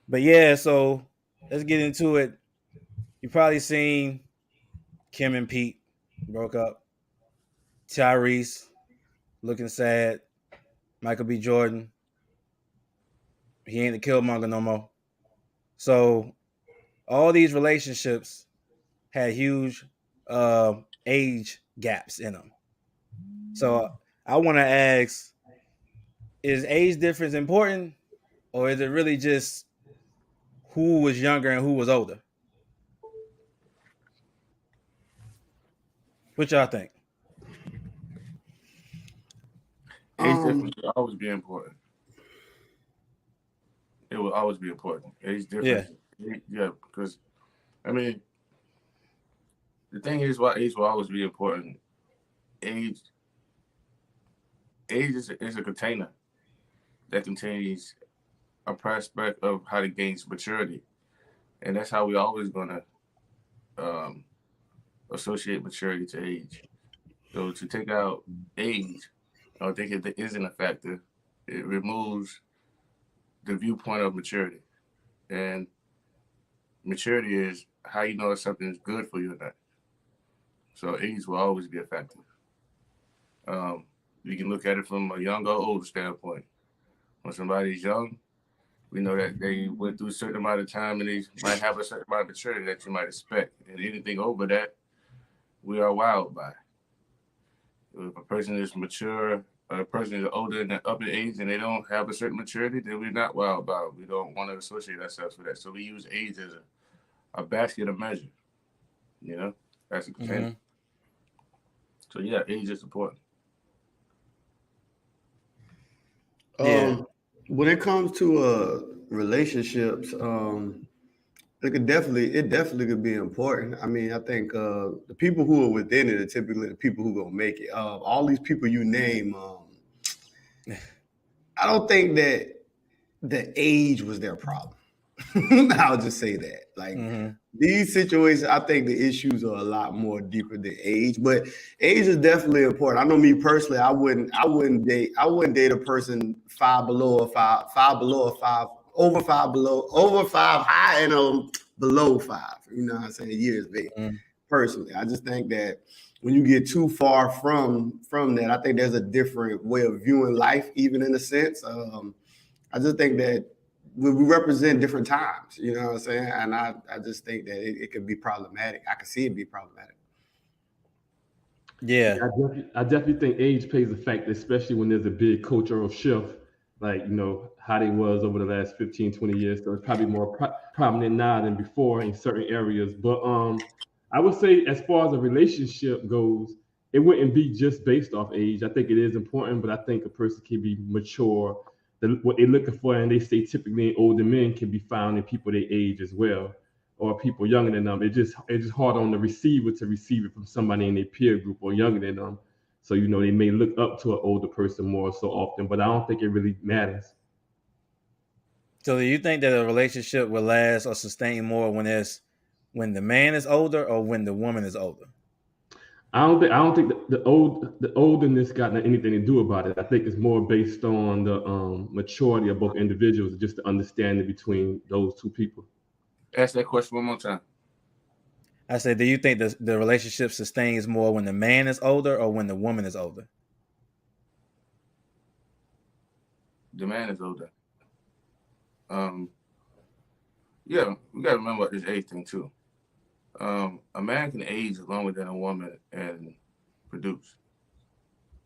But yeah, so let's get into it. You probably seen Kim and Pete broke up. Tyrese looking sad. Michael B. Jordan, he ain't the Killmonger no more. So all these relationships had huge age gaps in them. So I want to ask: is age difference important, or is it really just who was younger and who was older? What y'all think? Age Um, difference will always be important. It will always be important. Age Yeah. difference, yeah, because I mean, the thing is, why age will always be important. Age, age is a container that contains a prospect of how to gain maturity, and that's how we always gonna um, associate maturity to age. So to take out age, or think it isn't a factor, it removes the viewpoint of maturity. And maturity is how you know if something is good for you or not. So age will always be a factor. Um, you can look at it from a young or old standpoint. When somebody's young, we know that they went through a certain amount of time and they might have a certain amount of maturity that you might expect. And anything over that, we are wild by. If a person is mature, or a person is older and up in age and they don't have a certain maturity, then we're not wild by it. We don't want to associate ourselves with that. So we use age as a basket of measure, you know, as a container. Mm-hmm. So yeah, age is important. Yeah. when it comes to relationships, it definitely could be important. I mean, I think the people who are within it are typically the people who gonna make it. All these people you name, I don't think that the age was their problem. I'll just say that. Like Mm-hmm. these situations, I think the issues are a lot more deeper than age, but age is definitely important. I know me personally, I wouldn't date a person five below or five below or five over five below, over five high and below five. You know what I'm saying? Years big. Mm-hmm. Personally, I just think that when you get too far from that, I think there's a different way of viewing life, even in a sense. I just think that we represent different times, you know what I'm saying? And I just think that it could be problematic. I can see it be problematic. Yeah. I definitely think age plays a factor, especially when there's a big cultural shift, like, how they was over the last 15, 20 years. So it's probably more prominent now than before in certain areas. But I would say as far as a relationship goes, it wouldn't be just based off age. I think it is important, but I think a person can be mature. What they're looking for, and they say typically in older men, can be found in people their age as well, or people younger than them. It's just hard on the receiver to receive it from somebody in their peer group or younger than them. So they may look up to an older person more so often, but I don't think it really matters. So do you think that a relationship will last or sustain more when the man is older or when the woman is older? I don't think the olderness got anything to do about it. I think it's more based on the maturity of both individuals, just the understanding between those two people. Ask that question one more time. I said, do you think the relationship sustains more when the man is older or when the woman is older? The man is older. Um, yeah, we got to remember about this age thing too. A man can age longer than a woman and produce,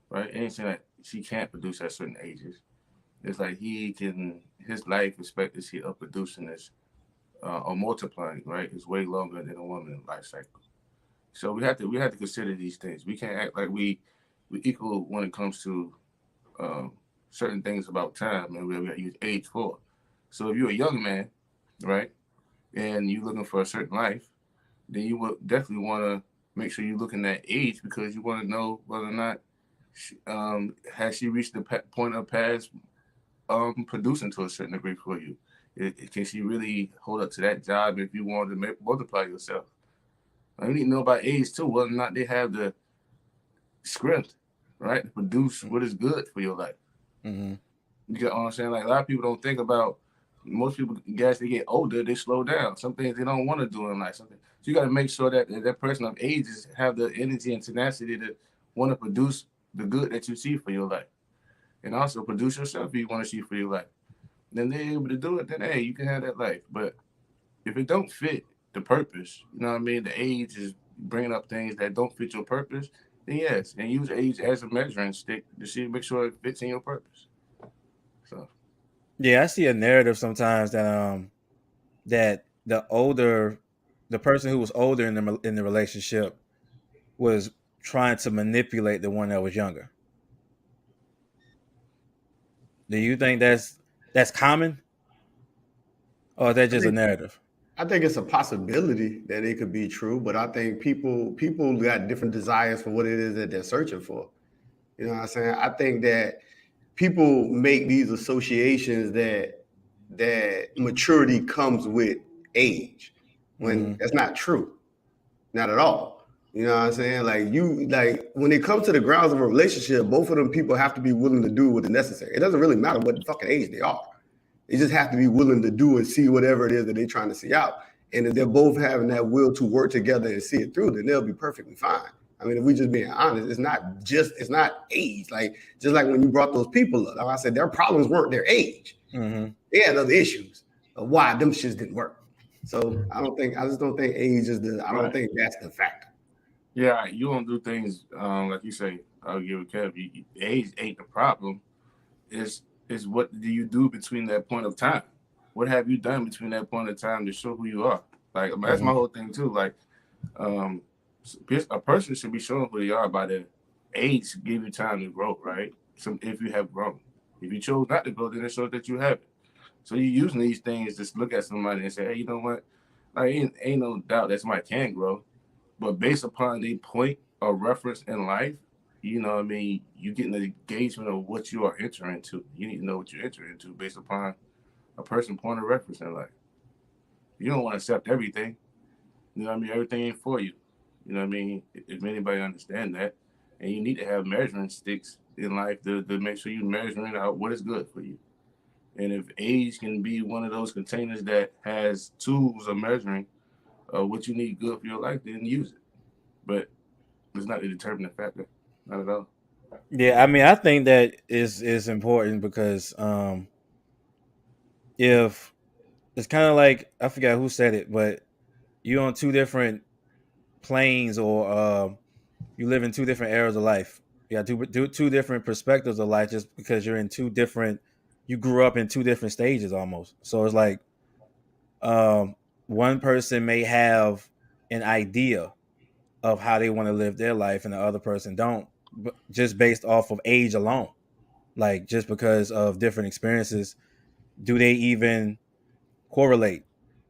right? It ain't saying that she can't produce at certain ages. It's like his life expectancy of producing is or multiplying, right, is way longer than a woman's life cycle. So we have to consider these things. We can't act like we equal when it comes to um, certain things about time, and we got to use age for. So if you're a young man, right, and you're looking for a certain life, then you would definitely want to make sure you're looking at age because you want to know whether or not has she reached the point of past producing to a certain degree for you. Can she really hold up to that job if you want to multiply yourself? You need to know about age too, whether or not they have the script, right, to produce what is good for your life. Mm-hmm. You get what I'm saying? Like a lot of people don't think about most people, guys, they get older, they slow down. Some things they don't want to do in life. Something. So you got to make sure that that person of ages have the energy and tenacity to want to produce the good that you see for your life, and also produce yourself if you want to see for your life. Then they're able to do it. Then hey, you can have that life. But if it don't fit the purpose, you know what I mean? The age is bringing up things that don't fit your purpose. Then yes, and use age as a measuring stick to see, make sure it fits in your purpose. So Yeah, I see a narrative sometimes that the person who was older in the relationship was trying to manipulate the one that was younger. Do you think that's common, or is that I just a think narrative? I think it's a possibility that it could be true, but I think people got different desires for what it is that they're searching for. You know what I'm saying? I think that people make these associations that maturity comes with age, when Mm-hmm. that's not true. Not at all. You know what I'm saying? Like when it comes to the grounds of a relationship, both of them people have to be willing to do what is necessary. It doesn't really matter what fucking age they are. They just have to be willing to do and see whatever it is that they're trying to see out. And if they're both having that will to work together and see it through, then they'll be perfectly fine. I mean, if we just being honest, it's not age. Like just like when you brought those people up, like I said, their problems weren't their age. Mm-hmm. They had other issues of why them shits didn't work. So I just don't think age is I don't think that's the factor. yeah, you don't do things like you say. I'll give it Kev. Age ain't the problem. Is what do you do between that point of time? What have you done between that point of time to show who you are? Like that's my Mm-hmm. whole thing too. Like um, a person should be showing who they are by their age. To give you time to grow, right? So if you have grown, if you chose not to grow, then it shows that you haven't. So you using these things to look at somebody and say, hey, you know what? Like ain't no doubt that somebody can grow, but based upon the point of reference in life, you know what I mean, you get an engagement of what you are entering into. You need to know what you're entering into based upon a person point of reference in life. You don't want to accept everything. You know what I mean? Everything ain't for you. You know what I mean? If anybody understand that. And you need to have measuring sticks in life to make sure you're measuring out what is good for you. And if age can be one of those containers that has tools of measuring what you need good for your life, then use it. But it's not the determining factor, not at all. Yeah, I mean, I think that is important because if it's kind of like I forgot who said it, but you're on two different planes, or you live in two different eras of life. You got two different perspectives of life, just because you're in two different. You grew up in two different stages almost. So it's like um, one person may have an idea of how they want to live their life, and the other person don't, but just based off of age alone. Like just because of different experiences, do they even correlate?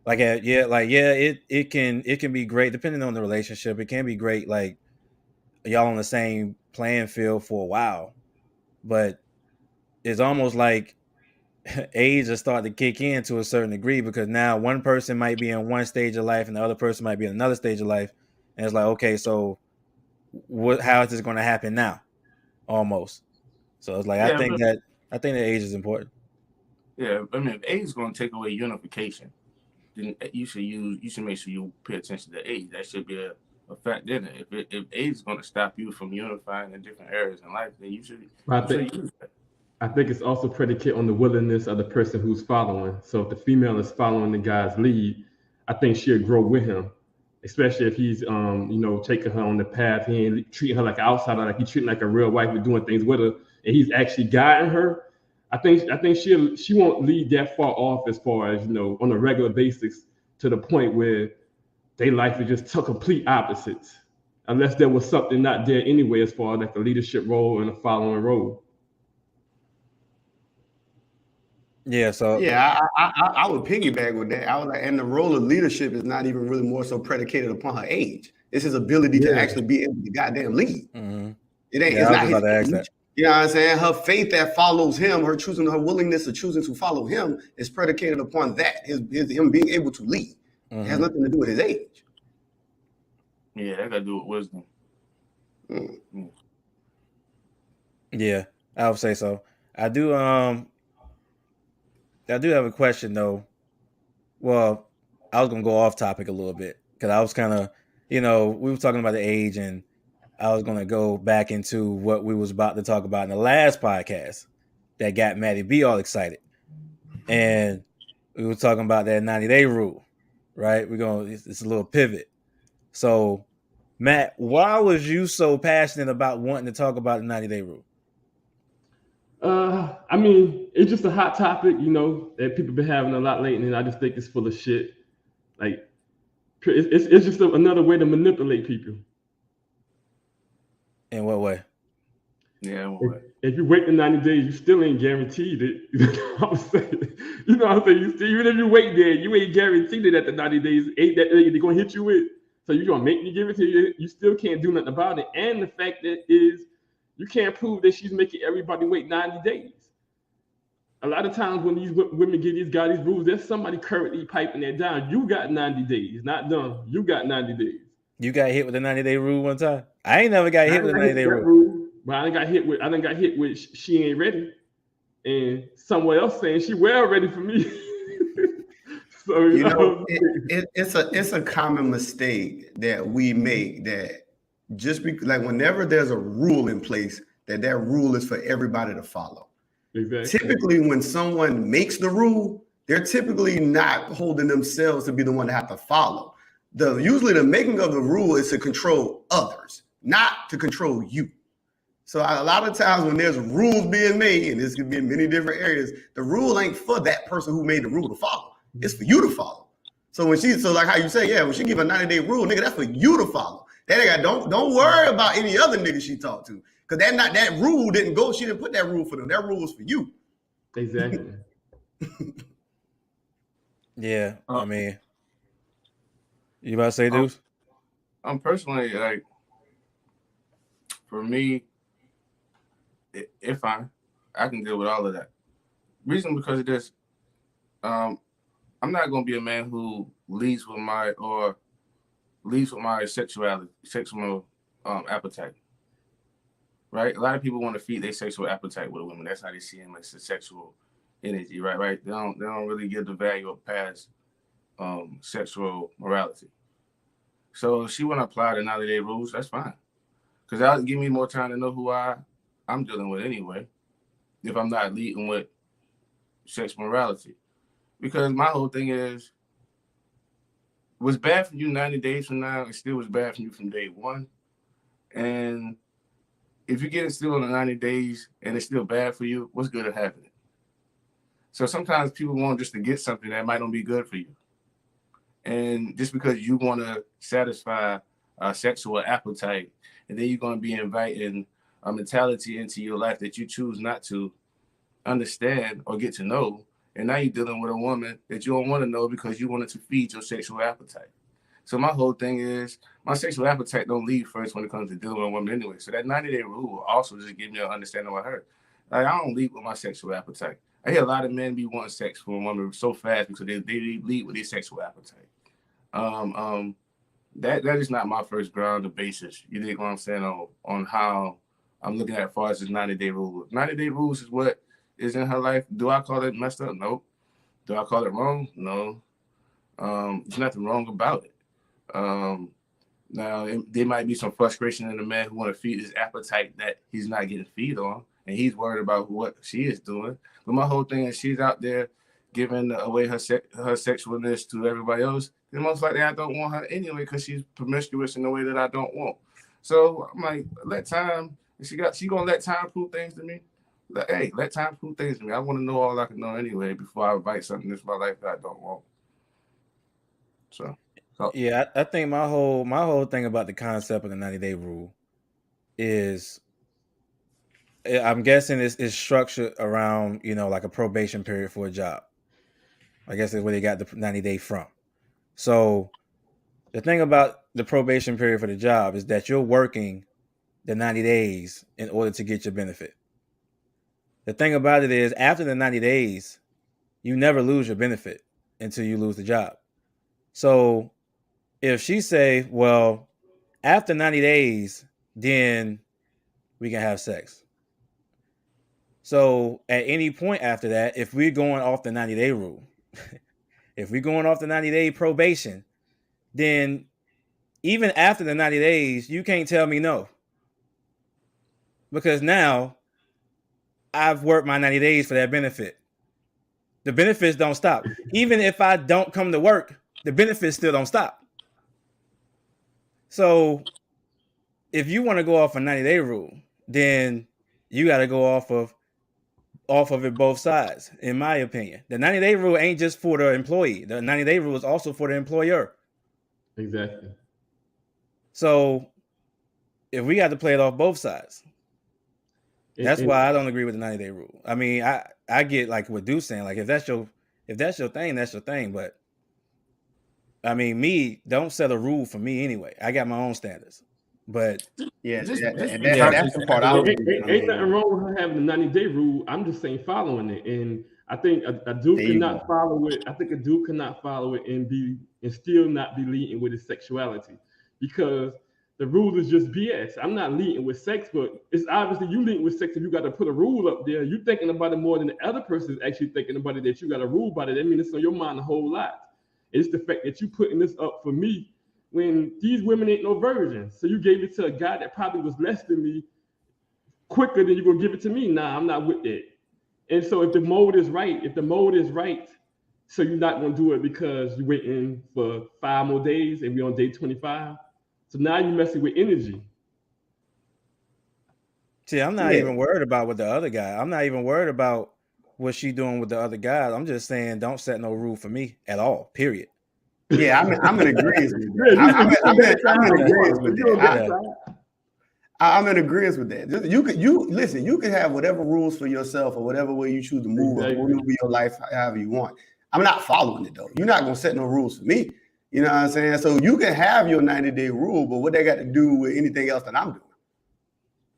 It can be great depending on the relationship. It can be great, like y'all on the same playing field for a while, but it's almost like age is starting to kick in to a certain degree, because now one person might be in one stage of life and the other person might be in another stage of life, and it's like, okay, so how is this going to happen now? Almost. So it's like Yeah, but I think that age is important. yeah, I mean, if age is going to take away unification, then you should make sure you pay attention to age. That should be a fact in it. If age is going to stop you from unifying in different areas in life, then I you think should use that. I think it's also predicated on the willingness of the person who's following. So if the female is following the guy's lead, I think she'll grow with him, especially if he's taking her on the path. He ain't treating her like an outsider, like he's treating like a real wife and doing things with her, and he's actually guiding her. I think she won't lead that far off as far as on a regular basis to the point where they life is just two complete opposites, unless there was something not there anyway as far as like a leadership role and a following role. Yeah. So Yeah, I would piggyback with that. I was like, and the role of leadership is not even really more so predicated upon her age. It's his ability to Yeah. actually be able to goddamn lead. mhm. It's Yeah, I was not just his about to ask that. age. You know what I'm saying? Her faith that follows him, her willingness of choosing to follow him is predicated upon that, him being able to lead. It has Hmm. nothing to do with his age. Yeah, that got to do with wisdom. Mm. Yeah, I would say so. I do. I do have a question though. Well, I was gonna go off topic a little bit because I was kind of, we were talking about the age, and I was gonna go back into what we was about to talk about in the last podcast that got Maddie B all excited, and we were talking about that 90-day rule, right? It's a little pivot. So, Matt, why was you so passionate about wanting to talk about the 90-day rule? I mean, it's just a hot topic, that people been having a lot lately, and I just think it's full of shit. Like, it's just another way to manipulate people. In what way? Yeah. If you wait the 90 days, you still ain't guaranteed it. You know what I'm saying? You know what I'm saying? Even if you wait there, you ain't guaranteed it at the 90 days. Ain't that they're gonna hit you with? So you're gonna make me give it to you. You still can't do nothing about it. And the fact that is you can't prove that she's making everybody wait 90 days. A lot of times when these women give these guys these rules, there's somebody currently piping that down. You got 90 days, not them. You got 90 days. You got hit with the 90-day rule one time? I ain't never got hit with the 90-day rule. But I got hit with she ain't ready, and someone else saying she well ready for me. So it's a common mistake that we make, that just like whenever there's a rule in place, that rule is for everybody to follow. Exactly. Typically, when someone makes the rule, they're typically not holding themselves to be the one to have to follow. Usually the making of the rule is to control others, not to control you. So a lot of times when there's rules being made, and this could be in many different areas, the rule ain't for that person who made the rule to follow. It's for you to follow. So like how you say, when she give a 90-day rule, nigga, that's for you to follow. That nigga, don't worry about any other nigga she talked to. Because that rule didn't go, she didn't put that rule for them. That rule was for you. Exactly. Yeah, I mean, you about to say, Deuce? I'm personally, like, for me, if I can deal with all of that. Reason because of this, I'm not gonna be a man who leads with my sexual appetite. Right? A lot of people want to feed their sexual appetite with a woman. That's how they see him as a sexual energy, right? They don't really give the value of past sexual morality. So if she want to apply the 90-day rules, that's fine. Because that'll give me more time to know who I'm dealing with anyway, if I'm not leading with sex morality. Because my whole thing is, what's bad for you 90 days from now, it still was bad for you from day one. And if you get it still on the 90 days and it's still bad for you, what's good at happening? So sometimes people want just to get something that might not be good for you. And just because you want to satisfy a sexual appetite, and then you're going to be inviting a mentality into your life that you choose not to understand or get to know. And now you're dealing with a woman that you don't want to know because you wanted to feed your sexual appetite. So my whole thing is, my sexual appetite don't lead first when it comes to dealing with a woman anyway. So that 90-day rule will also just give me an understanding of her. Like, I don't lead with my sexual appetite. I hear a lot of men be wanting sex from a woman so fast because they lead with their sexual appetite. That is not my first ground of basis. You dig what I'm saying on how I'm looking at as far as this 90-day rule. 90-day rules is what is in her life. Do I call it messed up? No. Do I call it wrong? No. There's nothing wrong about it. Now, there might be some frustration in the man who want to feed his appetite that he's not getting feed on, and he's worried about what she is doing. But my whole thing is, she's out there giving away her sexualness to everybody else, then most likely I don't want her anyway because she's promiscuous in a way that I don't want. So I'm like, let time. She gonna let time prove things to me. Let time prove things to me. I want to know all I can know anyway before I invite something into my life that I don't want. So yeah, I think my whole thing about the concept of the 90-day rule is, I'm guessing it's structured around, like a probation period for a job. I guess that's where they got the 90-day from. So the thing about the probation period for the job is that you're working the 90 days in order to get your benefit. The thing about it is, after the 90 days, you never lose your benefit until you lose the job. So if she say, well, after 90 days, then we can have sex. So at any point after that, if we're going off the 90-day rule, if we're going off the 90-day probation, then even after the 90 days, you can't tell me no. Because now I've worked my 90 days for that benefit. The benefits don't stop. Even if I don't come to work, the benefits still don't stop. So if you want to go off a 90-day rule, then you got to go off of it both sides, in my opinion. The 90-day rule ain't just for the employee. The 90-day rule is also for the employer. Exactly. So if we got to play it off both sides, that's why I don't agree with the 90-day rule. I mean, I get like what Dude's saying. Like if that's your thing, that's your thing. But I mean, don't set a rule for me anyway. I got my own standards. But that's just the part I would ain't nothing wrong with her having the 90-day rule. I'm just saying following it. And I think a dude cannot follow it. I think a dude cannot follow it and still not be leading with his sexuality, because the rule is just BS. I'm not leading with sex, but it's obviously you leading with sex. If you got to put a rule up there, you're thinking about it more than the other person is actually thinking about it, that you got a rule about it. I mean, it's on your mind a whole lot. It's the fact that you putting this up for me when these women ain't no virgins. So you gave it to a guy that probably was less than me quicker than you're going to give it to me. Nah, I'm not with that. And so if the mode is right, so you're not going to do it because you're waiting for 5 more days and we're on day 25. So now you're messing with energy. See, I'm not even worried about with the other guy. I'm not even worried about what she doing with the other guys. I'm just saying don't set no rule for me at all, period. Yeah, I'm in agreement with that. I'm in agreement with that. You can have whatever rules for yourself or whatever way you choose to move or move your life however you want. I'm not following it though. You're not gonna set no rules for me. You know what I'm saying? So you can have your 90-day rule, but what they got to do with anything else that I'm doing?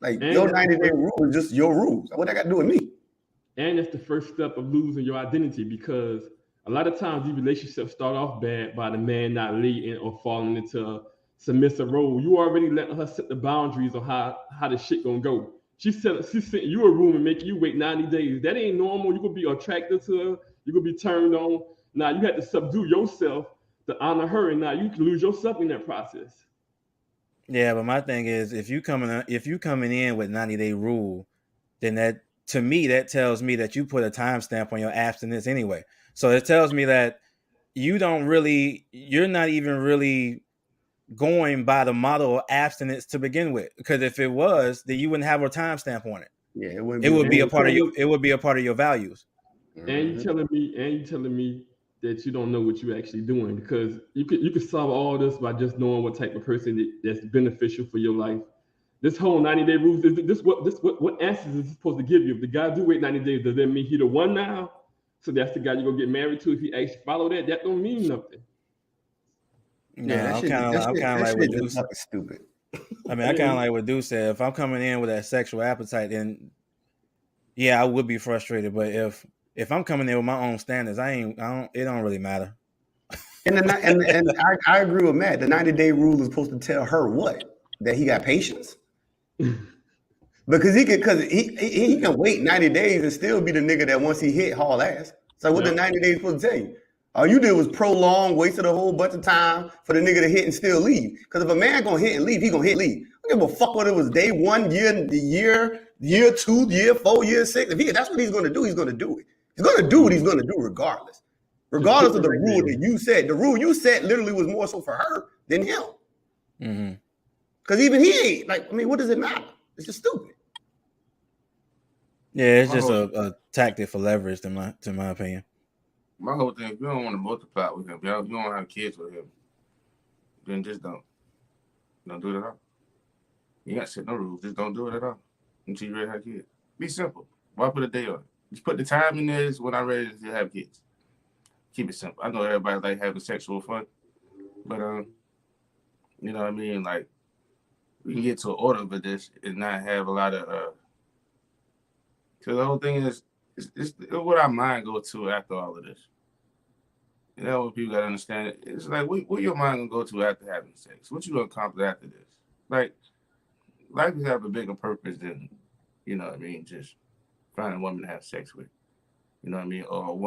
Like your 90-day rule is just your rules. What they got to do with me? And that's the first step of losing your identity, because a lot of times these relationships start off bad by the man not leading or falling into a submissive role. You already letting her set the boundaries on how the shit gonna go. She's setting you a room and making you wait 90 days. That ain't normal. You gonna be attracted to her. You gonna be turned on. Now you have to subdue yourself to honor her, and now you can lose yourself in that process. Yeah, but my thing is, if you coming in with 90-day rule, then that to me that tells me that you put a timestamp on your abstinence anyway. So it tells me that you're not even really going by the model of abstinence to begin with. Because if it was, then you wouldn't have a timestamp on it. Yeah, it would be a part of you. It would be a part of your values. And you telling me that you don't know what you're actually doing, because you could solve all this by just knowing what type of person that's beneficial for your life. This whole 90-day rules, what answers is it supposed to give you? If the guy do wait 90 days, does that mean he the one now? So that's the guy you're gonna get married to if you actually follow that? That don't mean nothing. Yeah, I'm kind of like what Dude said. Stupid. I mean, I kind of like what Dude said. If I'm coming in with that sexual appetite, then yeah, I would be frustrated. But if I'm coming in with my own standards, it don't really matter. And I agree with Matt. The 90-day rule is supposed to tell her what? That he got patience. Because he can wait 90 days and still be the nigga that once he hit haul ass. So what the 90 days supposed to tell you? All you did was prolong, wasted a whole bunch of time for the nigga to hit and still leave. Because if a man gonna hit and leave, he gonna hit and leave. I don't give a fuck whether it was day 1, year 2, year 4, year 6. If that's what he's gonna do, he's gonna do it. He's gonna do what he's gonna do regardless. Regardless of the rule that you set. The rule you set literally was more so for her than him. Mm-hmm. Because even he ain't what does it matter? It's just stupid. Yeah, it's just a tactic for leverage, to my opinion. My whole thing, if you don't want to multiply with him, you don't want to have kids with him, then just don't do it at all. You got to set no rules. Just don't do it at all until you're ready to have kids. Be simple. Why put a day on it? Just put the time in there when I'm ready to have kids. Keep it simple. I know everybody like having sexual fun, but you know what I mean? Like, we can get to an order of this and not have a lot of because the whole thing is it's what our mind go to after all of this. You know what people gotta understand? It's like what your mind gonna go to after having sex? What you gonna accomplish after this? Like, life has have a bigger purpose than, you know what I mean, just find a woman to have sex with. You know what I mean? Or a woman